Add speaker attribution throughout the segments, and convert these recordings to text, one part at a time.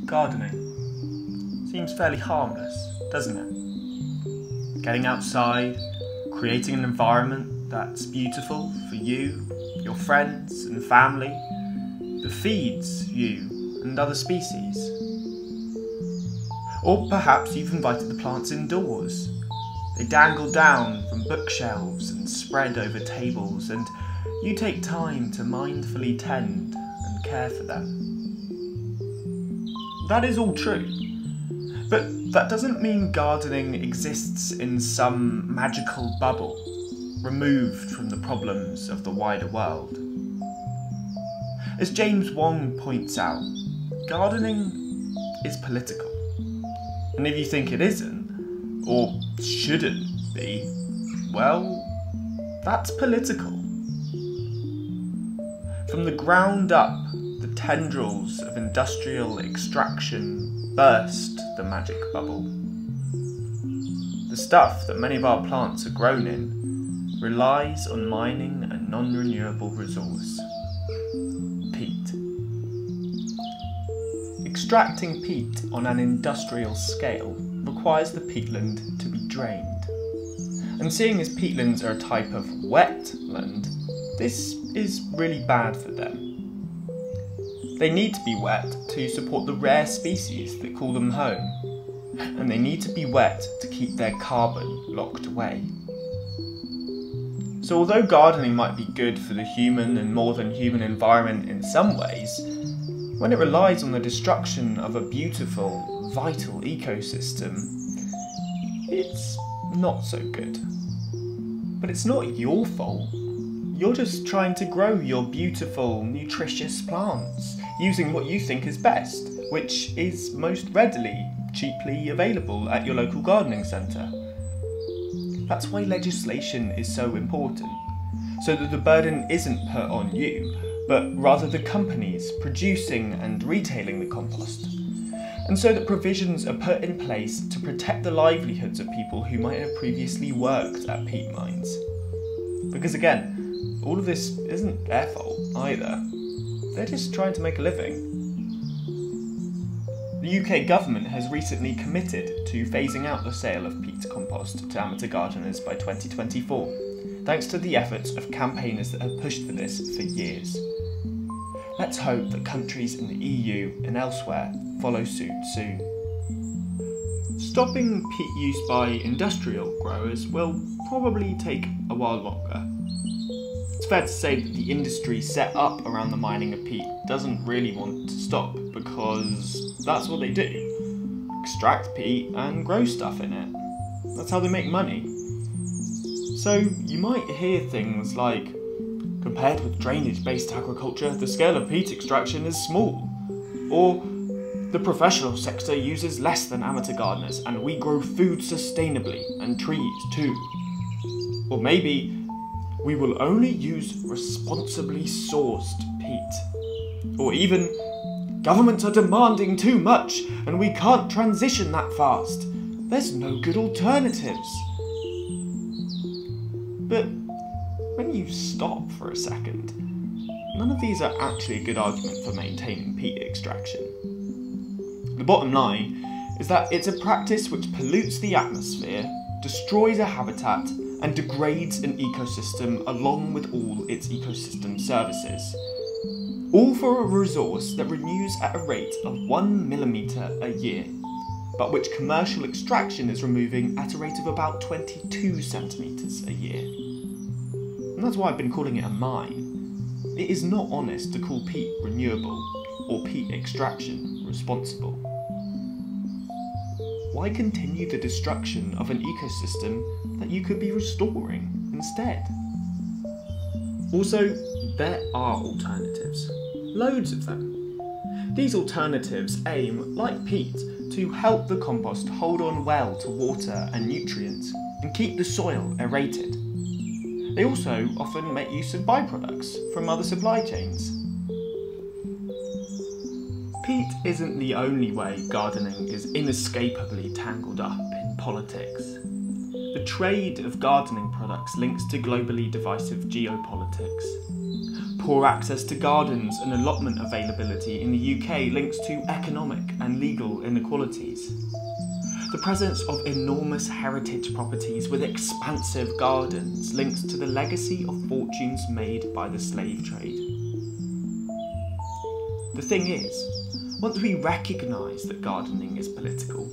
Speaker 1: Gardening seems fairly harmless, doesn't it? Getting outside, creating an environment that's beautiful for you, your friends and family, that feeds you and other species. Or perhaps you've invited the plants indoors. They dangle down from bookshelves and spread over tables, and you take time to mindfully tend and care for them. That is all true, but that doesn't mean gardening exists in some magical bubble, removed from the problems of the wider world. As James Wong points out, gardening is political. And if you think it isn't, or shouldn't be, well, that's political. From the ground up, the tendrils of industrial extraction burst the magic bubble. The stuff that many of our plants are grown in relies on mining a non-renewable resource, peat. Extracting peat on an industrial scale requires the peatland to be drained. And seeing as peatlands are a type of wetland, this is really bad for them. They need to be wet to support the rare species that call them home, and they need to be wet to keep their carbon locked away. So although gardening might be good for the human and more than human environment in some ways, when it relies on the destruction of a beautiful, vital ecosystem, it's not so good. But it's not your fault. You're just trying to grow your beautiful, nutritious plants, using what you think is best, which is most readily, cheaply available at your local gardening centre. That's why legislation is so important, so that the burden isn't put on you, but rather the companies producing and retailing the compost, and so that provisions are put in place to protect the livelihoods of people who might have previously worked at peat mines. Because again, all of this isn't their fault either. They're just trying to make a living. The UK government has recently committed to phasing out the sale of peat compost to amateur gardeners by 2024, thanks to the efforts of campaigners that have pushed for this for years. Let's hope that countries in the EU and elsewhere follow suit soon. Stopping peat use by industrial growers will probably take a while longer. It's fair to say that the industry set up around the mining of peat doesn't really want to stop, because that's what they do. Extract peat and grow stuff in it. That's how they make money. So you might hear things like, compared with drainage-based agriculture, the scale of peat extraction is small. Or, the professional sector uses less than amateur gardeners, and we grow food sustainably, and trees too. Or maybe, we will only use responsibly sourced peat. Or even, governments are demanding too much and we can't transition that fast. There's no good alternatives. But when you stop for a second, none of these are actually a good argument for maintaining peat extraction. The bottom line is that it's a practice which pollutes the atmosphere, destroys a habitat, and degrades an ecosystem along with all its ecosystem services. All for a resource that renews at a rate of 1 millimetre a year, but which commercial extraction is removing at a rate of about 22 centimetres a year. And that's why I've been calling it a mine. It is not honest to call peat renewable or peat extraction responsible. Why continue the destruction of an ecosystem that you could be restoring instead? Also, there are alternatives. Loads of them. These alternatives aim, like peat, to help the compost hold on well to water and nutrients and keep the soil aerated. They also often make use of byproducts from other supply chains. Peat isn't the only way gardening is inescapably tangled up in politics. The trade of gardening products links to globally divisive geopolitics. Poor access to gardens and allotment availability in the UK links to economic and legal inequalities. The presence of enormous heritage properties with expansive gardens links to the legacy of fortunes made by the slave trade. The thing is, once we recognise that gardening is political,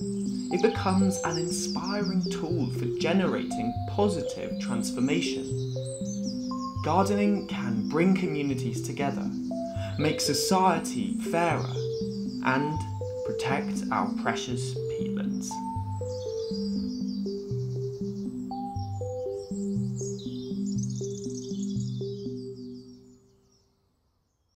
Speaker 1: it becomes an inspiring tool for generating positive transformation. Gardening can bring communities together, make society fairer, and protect our precious peatlands.